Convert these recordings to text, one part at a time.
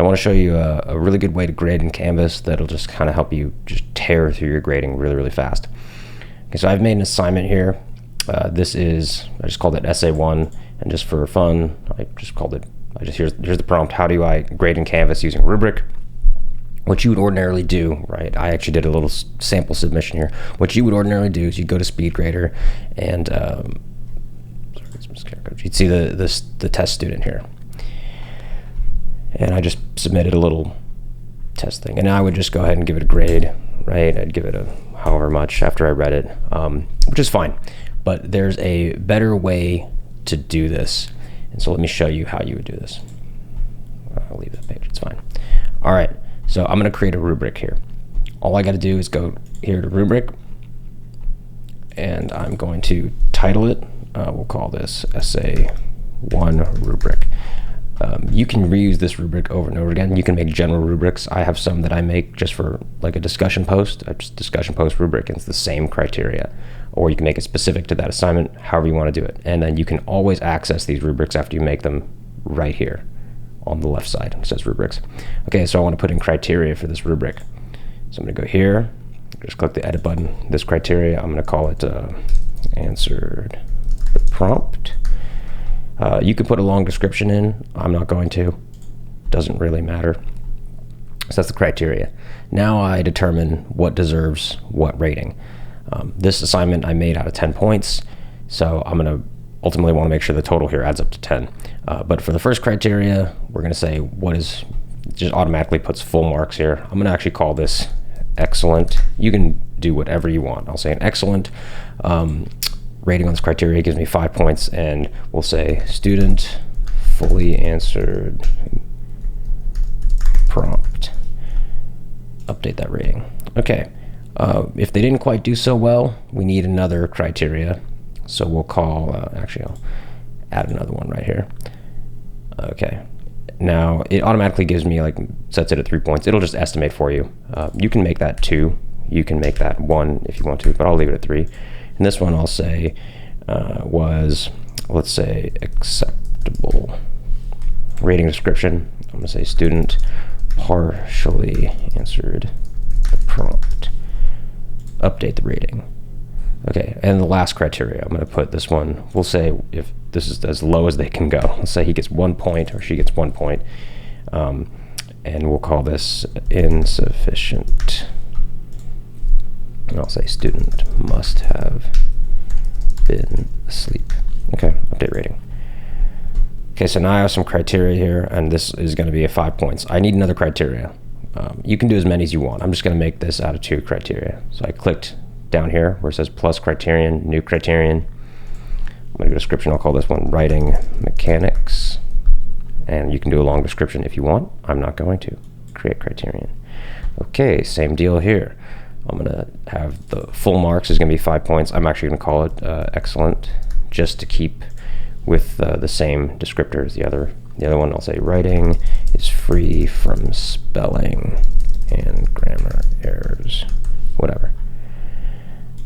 I want to show you a really good way to grade in Canvas that'll just kind of help you just tear through your grading really, really fast. Okay, so I've made an assignment here. I just called it Essay 1, and just for fun, here's the prompt: how do I grade in Canvas using Rubric? What you would ordinarily do, right? I actually did a little sample submission here. What you would ordinarily do is you go to SpeedGrader, and you'd see the test student here. And I just submitted a little test thing, and I would just go ahead and give it a grade, right? I'd give it a however much after I read it, which is fine. But there's a better way to do this, and so let me show you how you would do this. I'll leave that page, it's fine. All right, so I'm gonna create a rubric here. All I gotta do is go here to Rubric, and I'm going to title it. We'll call this Essay 1 Rubric. You can reuse this rubric over and over again. You can make general rubrics. I have some that I make just for like a discussion post. I just discussion post rubric, and it's the same criteria. Or you can make it specific to that assignment, however you want to do it. And then you can always access these rubrics after you make them right here on the left side. It says rubrics. Okay, so I want to put in criteria for this rubric. So I'm going to go here, just click the edit button. This criteria, I'm going to call it answered the prompt. You could put a long description in. I'm not going to. Doesn't really matter. So that's the criteria. Now I determine what deserves what rating. This assignment I made out of 10 points, so I'm going to ultimately want to make sure the total here adds up to 10. But for the first criteria, we're going to say just automatically puts full marks here. I'm going to actually call this excellent. You can do whatever you want. I'll say an excellent. Rating on this criteria gives me 5 points, and we'll say student fully answered prompt. Update that rating. Okay. If they didn't quite do so well, we need another criteria. So we'll call, actually I'll add another one right here. Okay. Now it automatically gives me, sets it at 3 points. It'll just estimate for you. You can make that 2. You can make that 1 if you want to, but I'll leave it at 3. And this one I'll say was, let's say, acceptable. Rating description, I'm going to say student partially answered the prompt. Update the rating. Okay, and the last criteria, I'm going to put this one, we'll say if this is as low as they can go. Let's say he gets 1 point or she gets 1 point. And we'll call this insufficient. And I'll say student must have been asleep. Okay, update rating. Okay, so now I have some criteria here, and this is going to be a 5 points. I need another criteria. You can do as many as you want. I'm just going to make this out of 2 criteria. So I clicked down here where it says plus criterion, new criterion. I'm going to go to description. I'll call this one writing mechanics. And you can do a long description if you want. I'm not going to. Create criterion. Okay, same deal here. I'm going to have the full marks is going to be 5 points. I'm actually going to call it excellent, just to keep with the same descriptor as the other. The other one I'll say writing is free from spelling and grammar errors, whatever.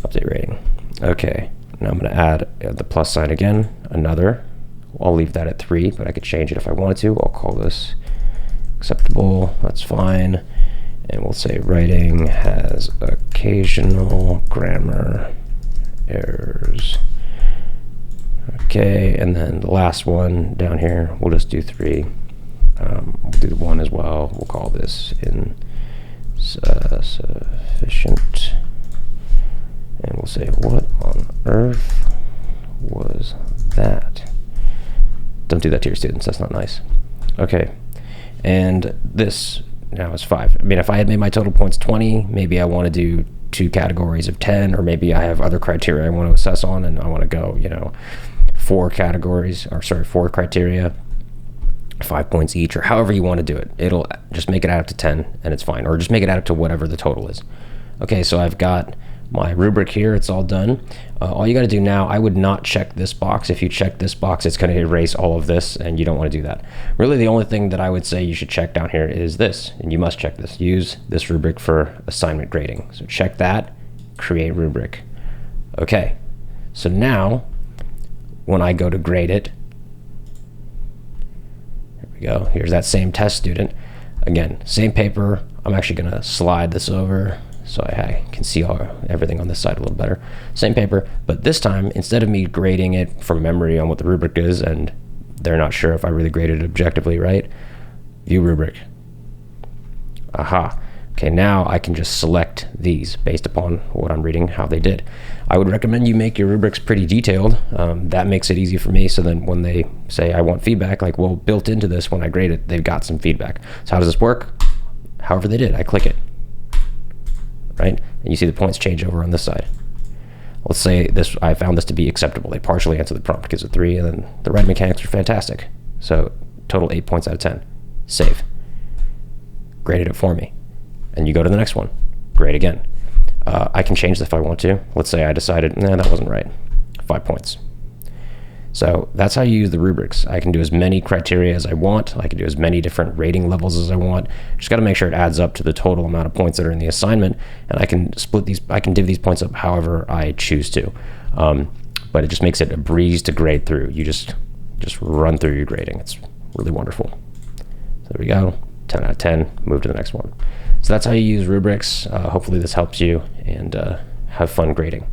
Update rating. Okay, now I'm going to add the plus sign again, another. I'll leave that at 3, but I could change it if I wanted to. I'll call this acceptable, that's fine. And we'll say writing has occasional grammar errors. Okay, and then the last one down here, we'll just do 3. We'll do the 1 as well. We'll call this insufficient. And we'll say, what on earth was that? Don't do that to your students, that's not nice. Okay, and this now is 5. I mean, if I had made my total points 20, maybe I want to do 2 categories of 10, or maybe I have other criteria I want to assess on, and I want to go, 4 criteria, 5 points each, or however you want to do it. It'll just make it add up to 10, and it's fine, or just make it add up to whatever the total is. Okay, so I've got my rubric here, it's all done. All you got to do now, I would not check this box. If you check this box, it's going to erase all of this, and you don't want to do that. Really, the only thing that I would say you should check down here is this, and you must check this. Use this rubric for assignment grading. So check that, create rubric. Okay, so now, when I go to grade it, here we go, here's that same test student. Again, same paper. I'm actually going to slide this over so I can see everything on this side a little better. Same paper, but this time, instead of me grading it from memory on what the rubric is, and they're not sure if I really graded it objectively right, view rubric. Aha. Okay, now I can just select these based upon what I'm reading, how they did. I would recommend you make your rubrics pretty detailed. That makes it easy for me, so then when they say I want feedback, like, well, built into this, when I grade it, they've got some feedback. So how does this work? However they did, I click it, right? And you see the points change over on this side. Let's say this, I found this to be acceptable. They partially answered the prompt, gives it 3, and then the writing mechanics are fantastic. So total 8 points out of 10. Save. Graded it for me. And you go to the next one, grade again. I can change this if I want to. Let's say I decided, nah, that wasn't right. 5 points. So that's how you use the rubrics. I can do as many criteria as I want. I can do as many different rating levels as I want. Just got to make sure it adds up to the total amount of points that are in the assignment. And I can split these, I can div these points up however I choose to. But it just makes it a breeze to grade through. You just run through your grading. It's really wonderful. So there we go, 10 out of 10, move to the next one. So that's how you use rubrics. Hopefully this helps you, and have fun grading.